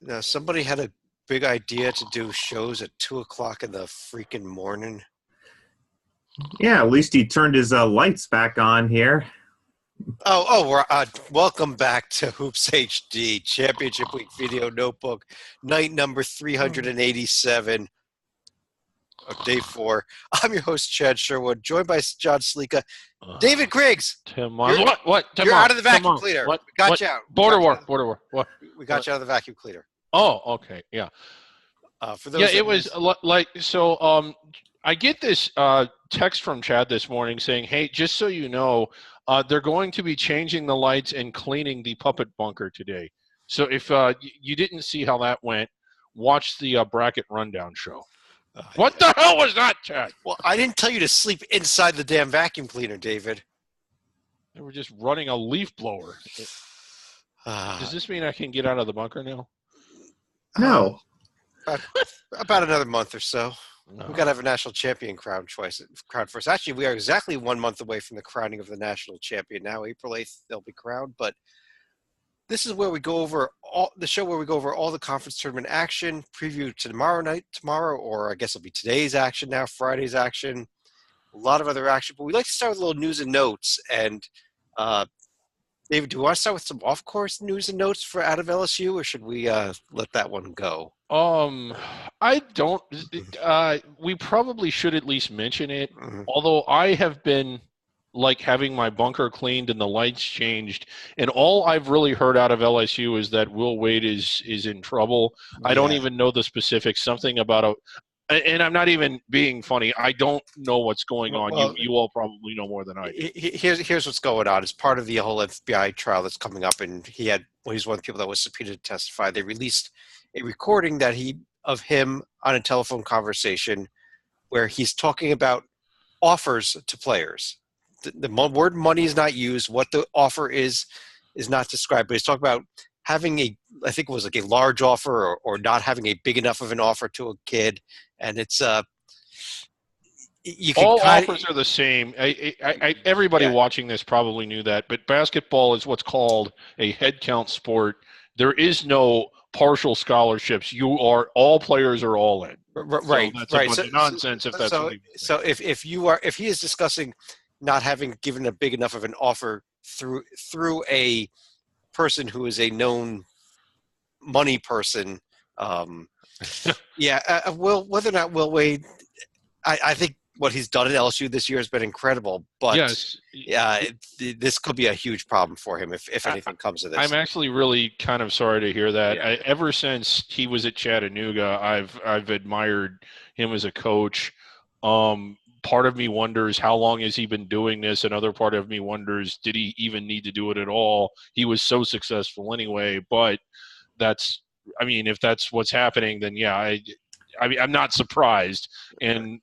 Now, somebody had a big idea to do shows at 2:00 in the freaking morning. Yeah, at least he turned his lights back on here. We're welcome back to Hoops HD Championship Week Video Notebook, night number 387 of day 4. I'm your host, Chad Sherwood, joined by John Sleeka. David Griggs. Tim, what? Tim, you're out of the vacuum Tim, cleaner. What? We got what? you out. Border war. What? We got you out of the vacuum cleaner. Oh, okay, yeah. For those it was like so. I get this text from Chad this morning saying, "Hey, just so you know, they're going to be changing the lights and cleaning the puppet bunker today. So if you didn't see how that went, watch the bracket rundown show." What the hell was that, Chad? Well, I didn't tell you to sleep inside the damn vacuum cleaner, David. They were just running a leaf blower. Does this mean I can get out of the bunker now? No. About another month or so. No. We've got to have a national champion crown first. Actually, we are exactly 1 month away from the crowning of the national champion now. April 8th, they'll be crowned. But this is where we go over all the conference tournament action, preview to tomorrow, or I guess it'll be today's action now, Friday's action, a lot of other action. But we like to start with a little news and notes. And David, do you want to start with some off-course news and notes out of LSU, or should we let that one go? I don't. We probably should at least mention it. Mm-hmm. Although I have been like having my bunker cleaned and the lights changed, and all I've really heard out of LSU is that Will Wade is in trouble. I don't even know the specifics. Something about and I'm not even being funny. I don't know what's going on. Well, you all probably know more than I do. Here's what's going on. As part of the whole FBI trial that's coming up, and he's one of the people that was subpoenaed to testify. They released a recording of him on a telephone conversation where he's talking about offers to players. The word money is not used. What the offer is not described, but he's talking about having I think it was like a large offer or not having a big enough of an offer to a kid. And it's offers are the same. Everybody watching this probably knew that, but basketball is what's called a head count sport. There is no partial scholarships. All players are all in. Right. So that's a bunch of nonsense. If that's so if he is discussing not having given a big enough of an offer through a person who is a known money person. Whether or not Will Wade, I think what he's done at LSU this year has been incredible, but this could be a huge problem for him if anything comes of this. I'm actually really kind of sorry to hear that. Yeah. Ever since he was at Chattanooga, I've admired him as a coach. Part of me wonders how long has he been doing this? Another part of me wonders, did he even need to do it at all? He was so successful anyway, but if that's what's happening, then I'm not surprised. And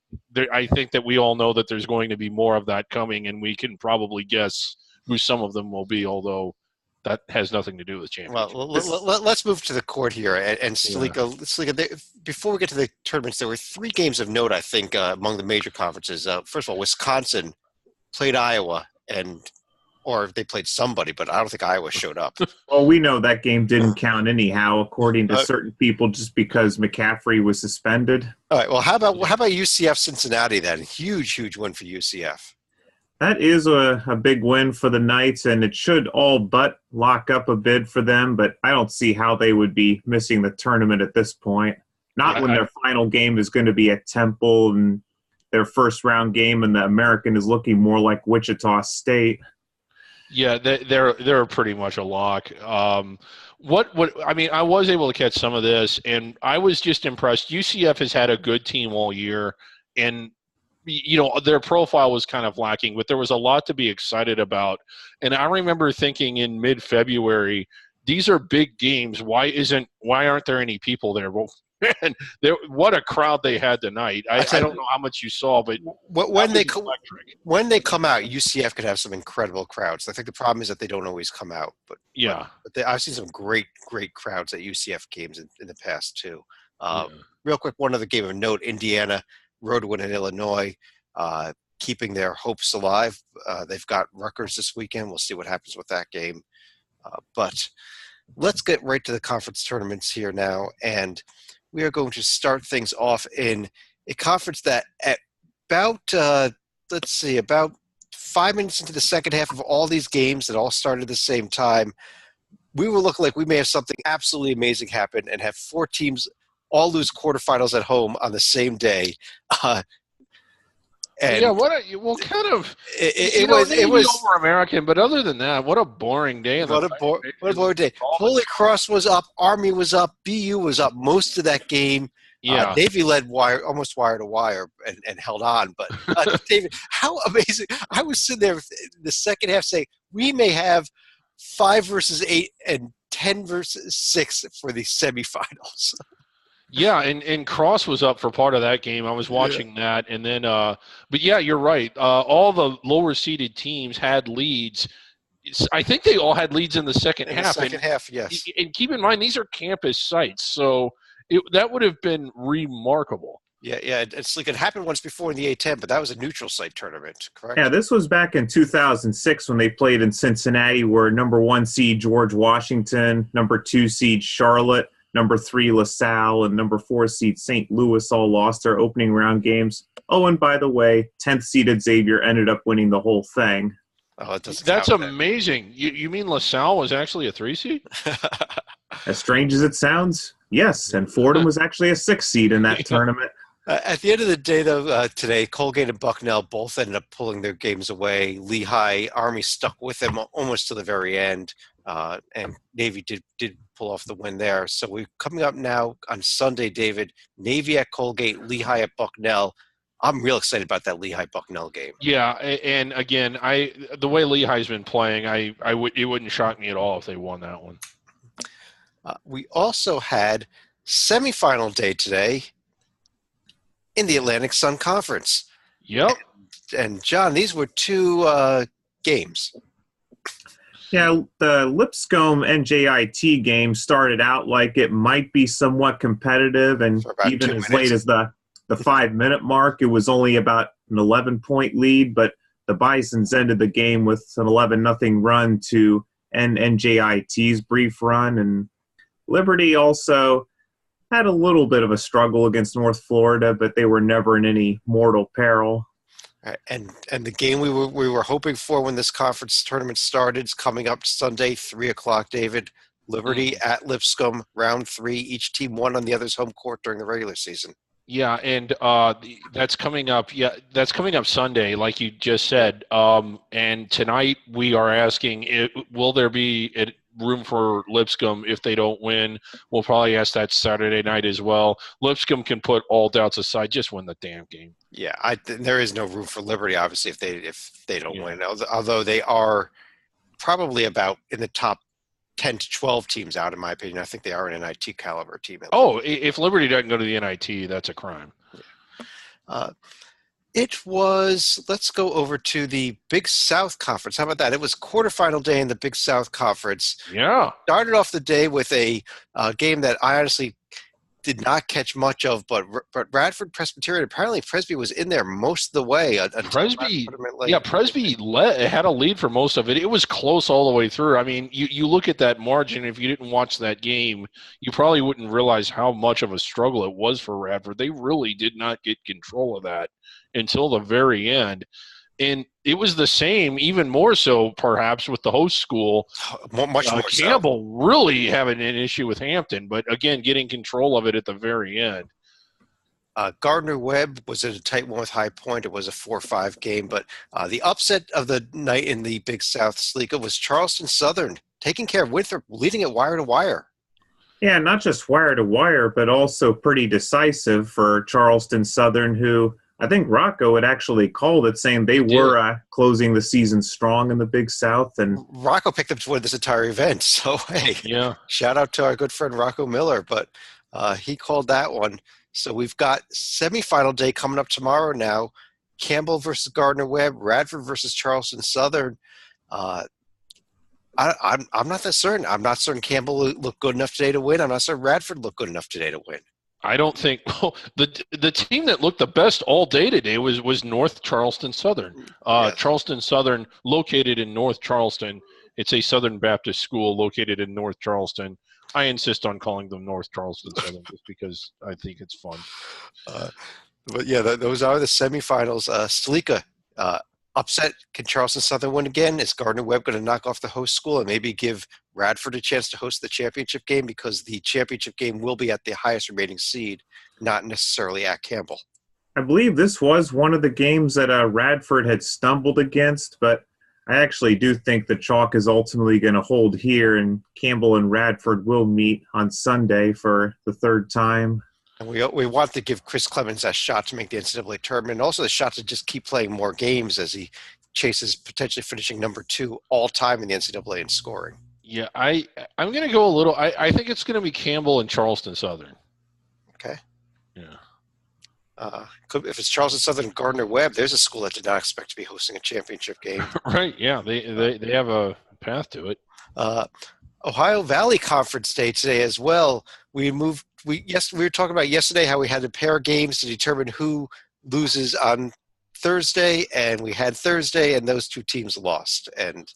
I think that we all know that there's going to be more of that coming, and we can probably guess who some of them will be, although that has nothing to do with championship. Well, let's move to the court here. And Sleeka, before we get to the tournaments, there were 3 games of note, I think, among the major conferences. First of all, Wisconsin played Iowa, or they played somebody, but I don't think Iowa showed up. Well, we know that game didn't count anyhow, according to certain people, just because McCaffrey was suspended. All right. Well, how about UCF Cincinnati then? Huge win for UCF. That is a big win for the Knights, and it should all but lock up a bid for them, but I don't see how they would be missing the tournament at this point. Not when their final game is going to be at Temple and their first-round game, and the American is looking more like Wichita State. Yeah, they're pretty much a lock. I was able to catch some of this, and I was just impressed. UCF has had a good team all year, and their profile was kind of lacking, but there was a lot to be excited about. And I remember thinking in mid-February, these are big games. Why aren't there any people there? Well, man, what a crowd they had tonight. I don't know how much you saw, but when they come out, UCF could have some incredible crowds. I think the problem is that they don't always come out. But I've seen some great crowds at UCF games in the past too. Real quick, one other game of note: Indiana road win in Illinois, keeping their hopes alive. They've got Rutgers this weekend. We'll see what happens with that game. But let's get right to the conference tournaments here now. And we are going to start things off in a conference that at about 5 minutes into the second half of all these games that all started at the same time, we were looking like we may have something absolutely amazing happen and have 4 teams all lose quarterfinals at home on the same day. And yeah, it was over American, but other than that, what a boring day. What a boring day. Holy Cross was up, Army was up, BU was up most of that game. Yeah, Navy led almost wire to wire and held on. But David, how amazing! I was sitting there in the second half saying we may have 5 versus 8 and 10 versus 6 for the semifinals. Yeah, and Cross was up for part of that game. I was watching that, and then, but yeah, you're right. All the lower seeded teams had leads. I think they all had leads in the second half. Yes. And keep in mind, these are campus sites, so that would have been remarkable. Yeah. It's like it happened once before in the A10, but that was a neutral site tournament, correct? Yeah, this was back in 2006 when they played in Cincinnati, where number 1 seed George Washington, number 2 seed Charlotte, number 3 LaSalle, and number 4 seed St. Louis all lost their opening round games. Oh, and by the way, 10th seeded Xavier ended up winning the whole thing. Oh, it doesn't That's amazing. You mean LaSalle was actually a 3 seed? As strange as it sounds, yes. And Fordham was actually a 6 seed in that tournament. At the end of the day, though, today, Colgate and Bucknell both ended up pulling their games away. Lehigh, Army stuck with them almost to the very end, and Navy did pull off the win there. So we're coming up now on Sunday, David. Navy at Colgate, Lehigh at Bucknell. I'm real excited about that Lehigh-Bucknell game. Yeah, and again, the way Lehigh's been playing, it wouldn't shock me at all if they won that one. We also had semifinal day today in the Atlantic Sun Conference. Yep. And John, these were 2 games. Yeah, the Lipscomb NJIT game started out like it might be somewhat competitive, and even as late as the 5-minute mark, it was only about an 11-point lead, but the Bisons ended the game with an 11-0 run to end NJIT's brief run, and Liberty also had a little bit of a struggle against North Florida, but they were never in any mortal peril. And the game we were hoping for when this conference tournament started is coming up Sunday, 3:00, David. Liberty at Lipscomb, round 3. Each team won on the other's home court during the regular season. Yeah, and that's coming up. Yeah, that's coming up Sunday, like you just said. And tonight we are asking, will there be room for Lipscomb if they don't win? We'll probably ask that Saturday night as well. Lipscomb can put all doubts aside, just win the damn game. Yeah, there is no room for Liberty, obviously, if they don't win. Although they are probably about in the top 10 to 12 teams out, in my opinion. I think they are an NIT caliber team. If Liberty doesn't go to the NIT, that's a crime. Let's go over to the Big South Conference. How about that? It was quarterfinal day in the Big South Conference. Yeah. Started off the day with a game that I honestly did not catch much of, but Radford Presbyterian, apparently Presby was in there most of the way. Presby had a lead for most of it. It was close all the way through. I mean, you look at that margin, if you didn't watch that game, you probably wouldn't realize how much of a struggle it was for Radford. They really did not get control of that until the very end. And it was the same, even more so perhaps with the host school. Much more Campbell really having an issue with Hampton, but again, getting control of it at the very end. Gardner-Webb was in a tight one with High Point. It was a 4-5 game, but the upset of the night in the Big South Sleeka was Charleston Southern taking care of Winthrop, leading it wire to wire. Yeah, not just wire to wire, but also pretty decisive for Charleston Southern, who I think Rocco had actually called it, saying they were closing the season strong in the Big South. And Rocco picked up to win this entire event. So, hey, shout out to our good friend Rocco Miller. But he called that one. So we've got semifinal day coming up tomorrow now. Campbell versus Gardner-Webb, Radford versus Charleston Southern. I'm not that certain. I'm not certain Campbell looked good enough today to win. I'm not certain Radford looked good enough today to win. I don't think the team that looked the best all day today was North Charleston Southern. Charleston Southern, located in North Charleston, It's a Southern Baptist school located in North Charleston. I insist on calling them North Charleston Southern just because I think it's fun. But yeah, those are the semifinals. Stalika upset. Can Charleston Southern win again? Is Gardner-Webb going to knock off the host school and maybe give Radford a chance to host the championship game? Because the championship game will be at the highest remaining seed, not necessarily at Campbell. I believe this was one of the games that Radford had stumbled against, but I actually do think the chalk is ultimately going to hold here, and Campbell and Radford will meet on Sunday for the third time. And we want to give Chris Clemens that shot to make the NCAA tournament, and also the shot to just keep playing more games as he chases potentially finishing number 2 all time in the NCAA in scoring. Yeah, I'm going to go a little. I think it's going to be Campbell and Charleston Southern. Okay. Yeah. If it's Charleston Southern and Gardner-Webb, there's a school that did not expect to be hosting a championship game. Right. Yeah. They have a path to it. Ohio Valley Conference Day today as well. We were talking about yesterday how we had a pair of games to determine who loses on Thursday, and we had Thursday, and those 2 teams lost. And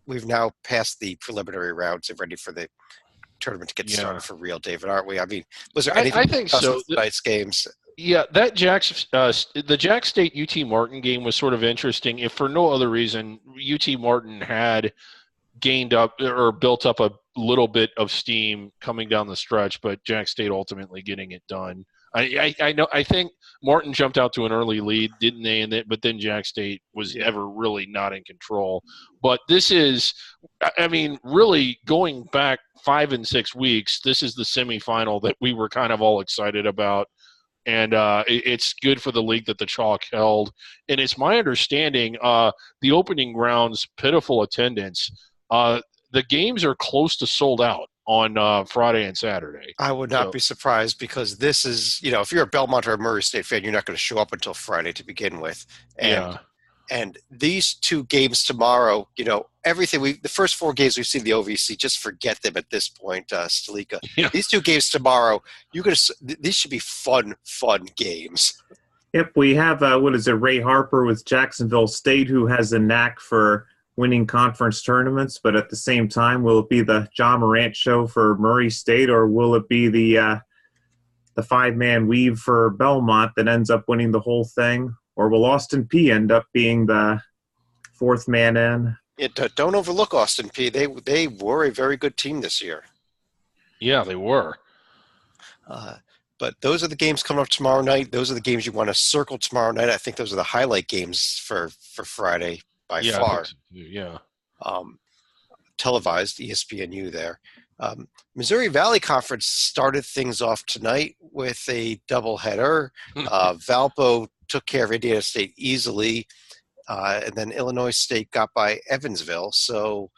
we've now passed the preliminary rounds and ready for the tournament to get started for real, David, aren't we? I mean, was there anything? I think so. Tonight's games. Yeah, that the Jack State UT Martin game was sort of interesting. If for no other reason, UT Martin had gained up or built up a little bit of steam coming down the stretch, but Jack State ultimately getting it done. I know. I think Martin jumped out to an early lead, didn't they? But then Jack State was never really not in control. But this is, I mean, really going back 5 and 6 weeks, this is the semifinal that we were kind of all excited about. And it's good for the league that the chalk held. And it's my understanding the opening round's pitiful attendance, the games are close to sold out on Friday and Saturday. I would not be surprised because this is, if you're a Belmont or a Murray State fan, you're not going to show up until Friday to begin with. And these 2 games tomorrow, everything the first 4 games we've seen the OVC, just forget them at this point, Stalika. Yeah. These 2 games tomorrow, these should be fun games. Yep, we have, Ray Harper with Jacksonville State, who has a knack for winning conference tournaments, but at the same time, will it be the John Morant show for Murray State, or will it be the 5-man weave for Belmont that ends up winning the whole thing? Or will Austin P end up being the 4th man in? Yeah, don't overlook Austin P. They were a very good team this year. Yeah, they were. But those are the games coming up tomorrow night. Those are the games you want to circle tomorrow night. I think those are the highlight games for Friday by far. Yeah. Televised, ESPNU there. Missouri Valley Conference started things off tonight with a doubleheader. Valpo took care of Indiana State easily, and then Illinois State got by Evansville. So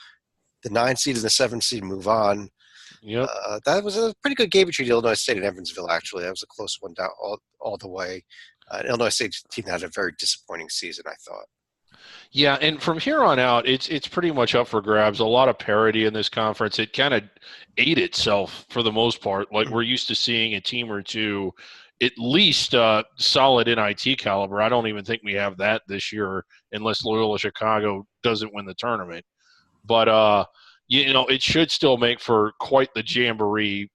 the 9 seed and the 7 seed move on. Yep. That was a pretty good game between Illinois State and Evansville, actually. That was a close one down all the way. Illinois State team had a very disappointing season, I thought. Yeah, and from here on out, it's pretty much up for grabs. A lot of parity in this conference. It kind of ate itself for the most part. Like we're used to seeing a team or two, at least solid NIT caliber. I don't even think we have that this year unless Loyola Chicago doesn't win the tournament. But, it should still make for quite the jamboree,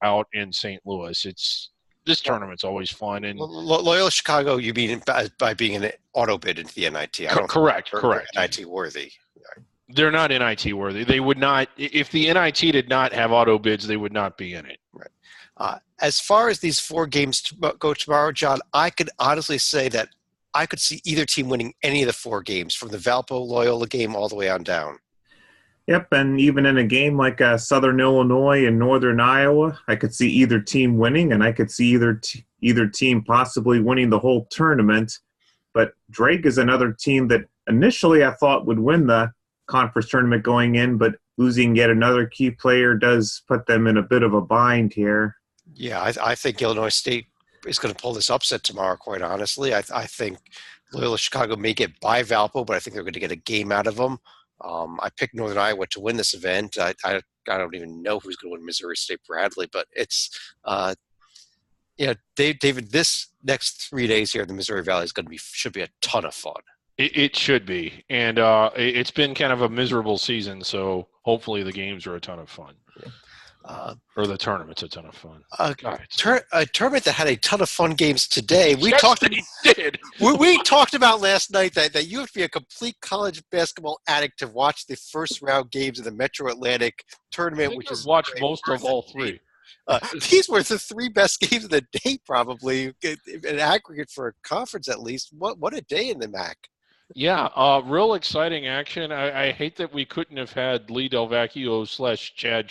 out in St. Louis. This tournament's always fun. And Loyola Chicago, you mean by being an auto bid into the NIT? Correct. NIT worthy. They're not NIT worthy. They would not. If the NIT did not have auto bids, they would not be in it. Right. As far as these 4 games go tomorrow, John, I could honestly say that I could see either team winning any of the 4 games, from the Valpo Loyola game all the way on down. Yep, and even in a game like Southern Illinois and Northern Iowa, I could see either team winning, and I could see either team possibly winning the whole tournament. But Drake is another team that initially I thought would win the conference tournament going in, but losing yet another key player does put them in a bit of a bind here. Yeah, I think Illinois State is going to pull this upset tomorrow, quite honestly. I think Loyola Chicago may get by Valpo, but I think they're going to get a game out of them. I picked Northern Iowa to win this event. I don't even know who's going to win Missouri State Bradley, but it's David, this next 3 days here in the Missouri Valley should be a ton of fun. It should be, and it's been kind of a miserable season. So hopefully the games are a ton of fun, or the tournament's a ton of fun. A tournament that had a ton of fun games today. We did. We talked about last night that you have to be a complete college basketball addict to watch the first round games of the Metro Atlantic tournament, which is watched most of all three. These were the three best games of the day, probably in aggregate for a conference at least. What a day in the MAC! Yeah, real exciting action. I hate that we couldn't have had Lee Del Vecchio / Chad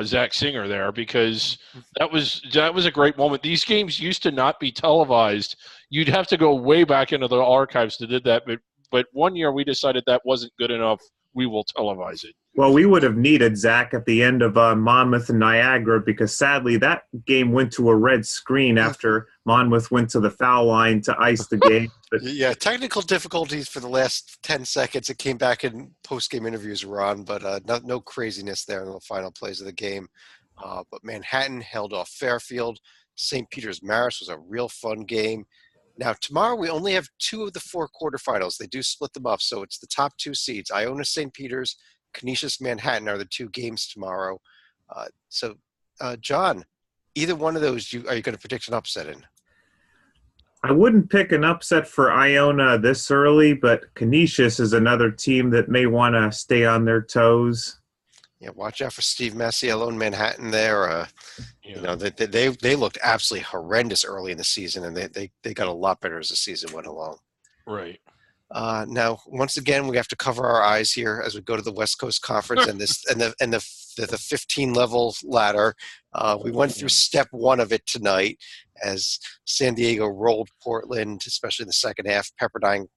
Zach Singer there, because that was a great moment. These games used to not be televised. You'd have to go way back into the archives to do that, but one year we decided that wasn't good enough. We will televise it. Well, we would have needed Zach at the end of Monmouth and Niagara, because sadly that game went to a red screen after Monmouth went to the foul line to ice the game. But yeah, technical difficulties for the last 10 seconds. It came back in post-game interviews were on, but no craziness there in the final plays of the game. But Manhattan held off Fairfield. St. Peter's Marist was a real fun game. Now, tomorrow we only have 2 of the 4 quarterfinals. They do split them up, so it's the top 2 seeds. Iona St. Peter's, Canisius Manhattan are the 2 games tomorrow. John, either one of those, are you going to predict an upset in? I wouldn't pick an upset for Iona this early, but Canisius is another team that may want to stay on their toes. Yeah, watch out for Steve Masiello in Manhattan there. You know, they looked absolutely horrendous early in the season, and they got a lot better as the season went along. Right. Now, once again, we have to cover our eyes here as we go to the West Coast Conference and the 15-level ladder. We went through step 1 of it tonight as San Diego rolled Portland, especially in the second half. Pepperdine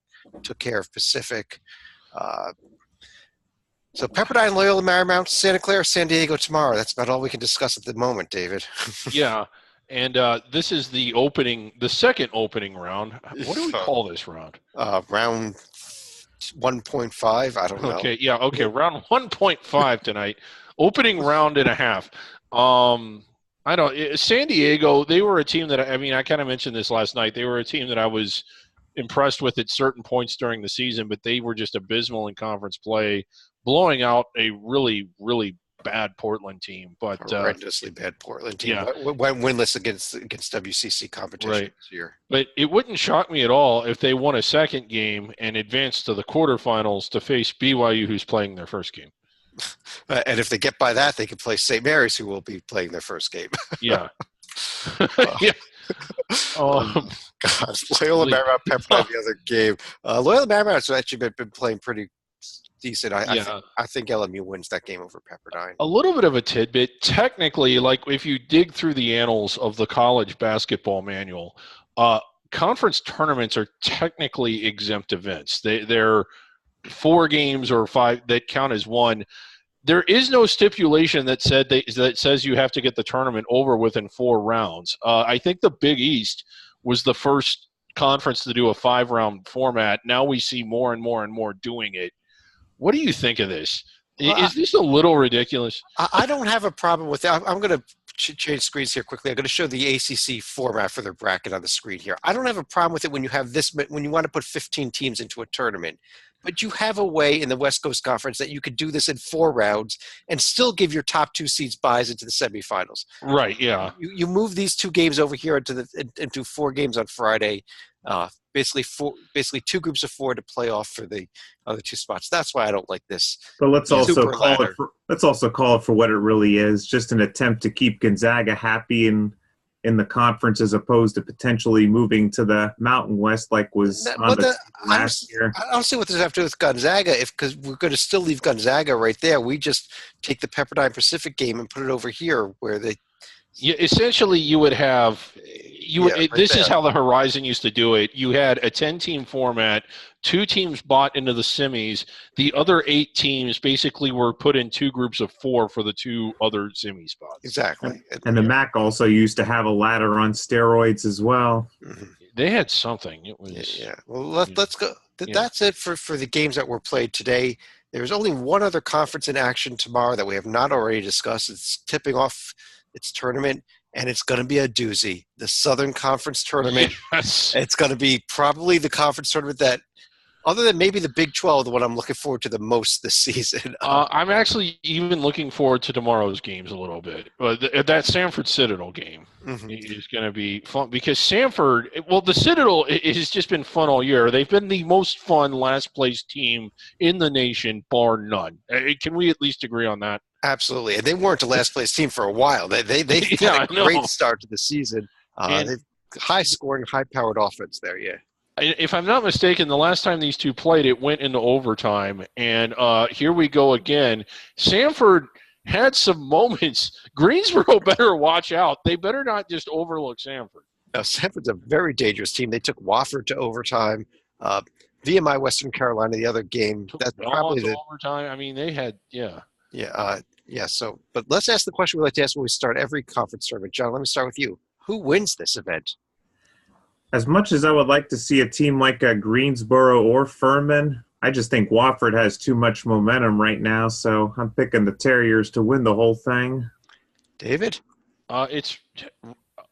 took care of Pacific. So Pepperdine, Loyola Marymount, Santa Clara, San Diego tomorrow. That's about all we can discuss at the moment, David. Yeah. And this is the second opening round. What do we call this round? Round 1.5. I don't know. Okay, yeah, okay. Round 1.5 tonight. Opening round and a half. San Diego, they were a team that, I kind of mentioned this last night. They were a team that I was impressed with at certain points during the season, but they were just abysmal in conference play, blowing out a really, really bad Portland team, but horrendously bad Portland team. Yeah, went winless against WCC competition this year. But it wouldn't shock me at all if they won a second game and advanced to the quarterfinals to face BYU, who's playing their first game. And if they get by that, they can play St. Mary's, who will be playing their first game. Yeah. Yeah. Gosh, Loyola Marymount Pepperdine the other game. Loyola Marymount's actually been playing pretty decent. I think LMU wins that game over Pepperdine. A little bit of a tidbit. Technically, like if you dig through the annals of the college basketball manual, conference tournaments are technically exempt events. They're 4 games or 5 that count as one. There is no stipulation that says you have to get the tournament over within 4 rounds. I think the Big East was the first conference to do a 5-round format. Now we see more and more and more doing it. What do you think of this? Is this a little ridiculous? I don't have a problem with that. I'm going to change screens here quickly. I'm going to show the ACC format for their bracket on the screen here. I don't have a problem with it when you have this, when you want to put 15 teams into a tournament. But you have a way in the West Coast Conference that you could do this in 4 rounds and still give your top 2 seeds buys into the semifinals. Right, yeah. You move these 2 games over here into 4 games on Friday. Basically 2 groups of 4 to play off for the other 2 spots. That's why I don't like this. But let's also call it for what it really is, just an attempt to keep Gonzaga happy in the conference, as opposed to potentially moving to the Mountain West like was last year. I don't see what this has to do with Gonzaga, because we're going to still leave Gonzaga right there. We just take the Pepperdine Pacific game and put it over here where they. Yeah, essentially you would have this is how the Horizon used to do it. You had a 10-team format, 2 teams bought into the semis. The other 8 teams basically were put in 2 groups of 4 for the 2 other semi spots. Exactly. And the MAC also used to have a ladder on steroids as well. Mm-hmm. They had something. It was Well, let's go. That's it for the games that were played today. There's only one other conference in action tomorrow that we have not already discussed. It's tipping off its tournament, and it's going to be a doozy. The Southern Conference Tournament. Yes. It's going to be probably the conference tournament that Other than maybe the Big 12, the one I'm looking forward to the most this season. I'm actually even looking forward to tomorrow's games a little bit. That Sanford Citadel game is going to be fun because Sanford, well, the Citadel has just been fun all year. They've been the most fun last place team in the nation, bar none. Can we at least agree on that? Absolutely. And they weren't the last place team for a while. They had a great start to the season. They've high scoring, high powered offense there, yeah. If I'm not mistaken, the last time these two played, it went into overtime. And here we go again. Sanford had some moments. Greensboro better watch out. They better not just overlook Sanford. No, Sanford's a very dangerous team. They took Wofford to overtime. VMI Western Carolina, the other game. That's probably the overtime. I mean, they had, yeah. Yeah. So, but let's ask the question we like to ask when we start every conference tournament. John, let me start with you. Who wins this event? As much as I would like to see a team like Greensboro or Furman, I just think Wofford has too much momentum right now, so I'm picking the Terriers to win the whole thing. David? It's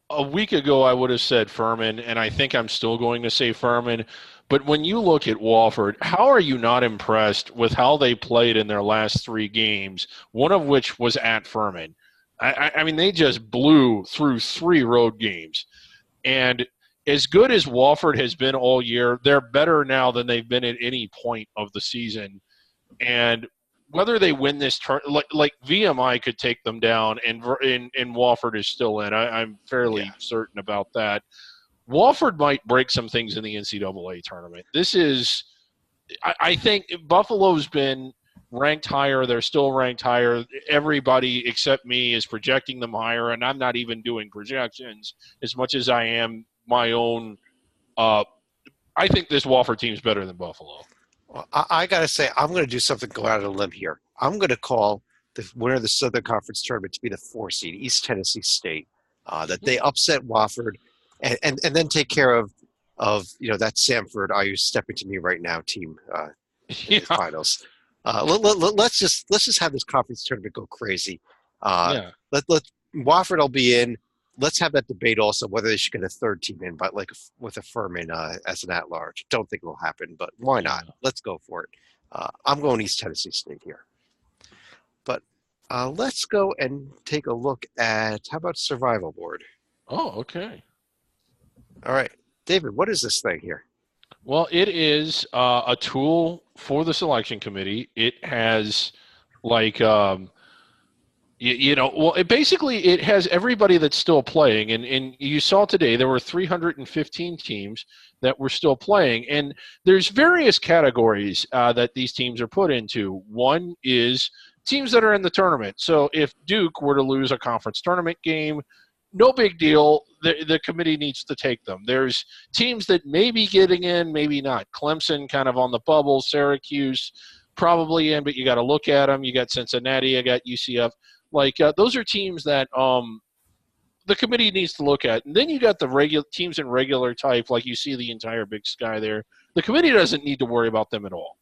a week ago I would have said Furman, and I think I'm still going to say Furman. But when you look at Wofford, how are you not impressed with how they played in their last 3 games, one of which was at Furman? I mean, they just blew through 3 road games. And as good as Wofford has been all year, they're better now than they've been at any point of the season. And whether they win this turn, like VMI could take them down, and Wofford is still in. I'm fairly certain about that. Wofford might break some things in the NCAA tournament. This is, I think Buffalo's been ranked higher. They're still ranked higher. Everybody except me is projecting them higher, and I'm not even doing projections as much as I am my own. I think this Wofford team is better than Buffalo. Well, I got to say, I'm going to do something, go out on a limb here. I'm going to call the winner of the Southern Conference Tournament to be the 4 seed, East Tennessee State, that they upset Wofford and then take care of that Sanford, are you stepping to me right now team in the finals. Let's just have this conference tournament go crazy. Let Wofford will be in. Let's have that debate also whether they should get a third team in, but like with a Furman as an at-large. Don't think it will happen, but why not? Let's go for it. I'm going East Tennessee State here. But let's go and take a look at, how about Survival Board? Oh, okay. All right. David, what is this thing here? Well, it is a tool for the selection committee. It has it has everybody that's still playing. And you saw today there were 315 teams that were still playing. And there's various categories that these teams are put into. One is teams that are in the tournament. So if Duke were to lose a conference tournament game, no big deal. The committee needs to take them. There's teams that may be getting in, maybe not. Clemson kind of on the bubble. Syracuse probably in, but you got to look at them. You got Cincinnati. You got UCF. Those are teams that the committee needs to look at. And then you got the regular teams in regular type, like you see the entire Big Sky there. The committee doesn't need to worry about them at all.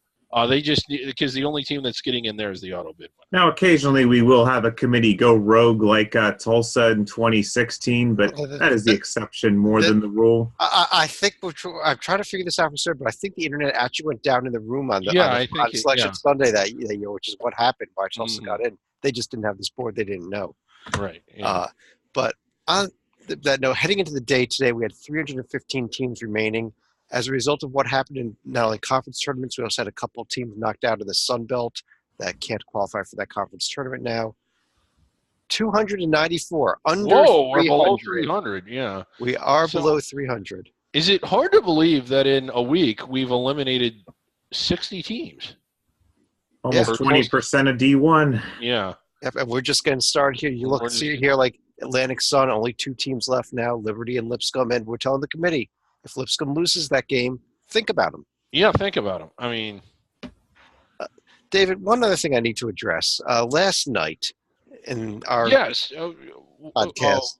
They just need, because the only team that's getting in there is the auto bid one. Now, occasionally we will have a committee go rogue like Tulsa in 2016, but that is the exception more than the rule. I think I'm trying to figure this out for certain, but I think the internet actually went down in the room on Selection Sunday that year, which is what happened why Tulsa got in. They just didn't have this board. They didn't know. Right. Yeah. But on that note, heading into the day today, we had 315 teams remaining. As a result of what happened in not only conference tournaments, we also had a couple of teams knocked out of the Sun Belt that can't qualify for that conference tournament now. 294, under 300. We're below 300, yeah. We are below 300. Is it hard to believe that in a week we've eliminated 60 teams? Almost 20% of D1. Yeah. Yep, and we're just getting started here. You look, see here, like Atlantic Sun, only 2 teams left now, Liberty and Lipscomb, and we're telling the committee, if Lipscomb loses that game, think about them. Yeah, think about them. I mean, David, one other thing I need to address. Last night in our podcast.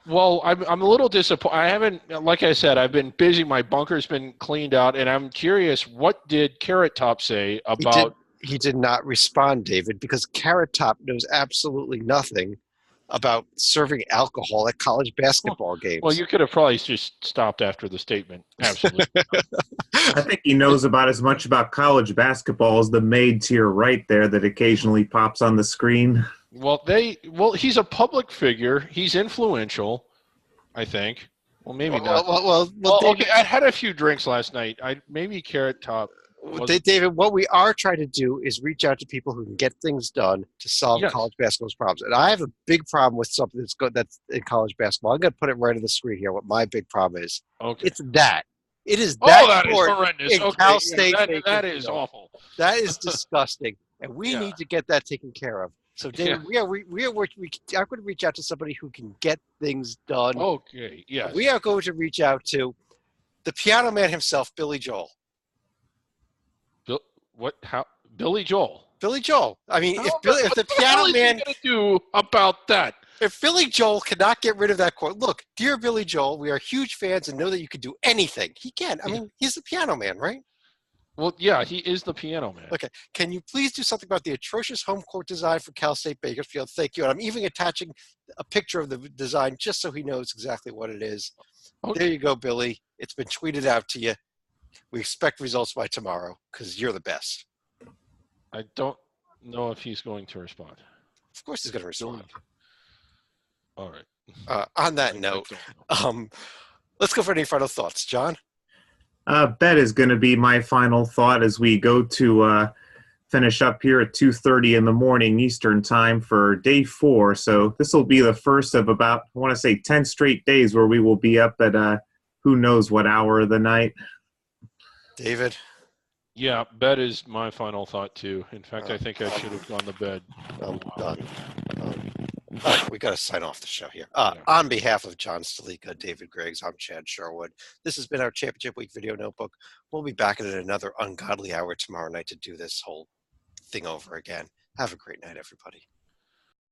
Well, I'm a little disappointed. I haven't, like I said, I've been busy. My bunker's been cleaned out, and I'm curious, what did Carrot Top say about? He did not respond, David, because Carrot Top knows absolutely nothing about serving alcohol at college basketball games. Well, you could have probably just stopped after the statement. Absolutely. I think he knows about as much about college basketball as the maid to your right there that occasionally pops on the screen. Well, he's a public figure. He's influential, I think. Well, maybe not. Well, David, okay. I had a few drinks last night. Maybe Carrot Top. David, what we are trying to do is reach out to people who can get things done to solve college basketball's problems. And I have a big problem with something that's in college basketball. I'm going to put it right on the screen here. What my big problem is. Okay. It's that. It is that. That is horrendous. Okay. Cal State that is awful. That is disgusting, and we need to get that taken care of. So, David, I'm going to reach out to somebody who can get things done. Okay. Yeah. We are going to reach out to the piano man himself, Billy Joel. What? How? Billy Joel. Billy Joel. I mean, if the piano man going to do about that? If Billy Joel cannot get rid of that quote, look, dear Billy Joel, we are huge fans and know that you can do anything. He can. I mean, he's the piano man, right? Well, yeah, he is the piano man. Okay. Can you please do something about the atrocious home court design for Cal State Bakersfield? Thank you. And I'm even attaching a picture of the design just so he knows exactly what it is. Okay. There you go, Billy. It's been tweeted out to you. We expect results by tomorrow because you're the best. I don't know if he's going to respond. Of course he's going to respond. All right. On that note, let's go for any final thoughts. John? Bet is going to be my final thought as we go to finish up here at 2:30 in the morning Eastern time for day 4. So this will be the first of about, I want to say, 10 straight days where we will be up at who knows what hour of the night. David? Yeah, bed is my final thought, too. In fact, I think I should have gone to bed. I'm done. All right, we got to sign off the show here. On behalf of John Stalika, David Griggs, I'm Chad Sherwood. This has been our Championship Week video notebook. We'll be back at another ungodly hour tomorrow night to do this whole thing over again. Have a great night, everybody.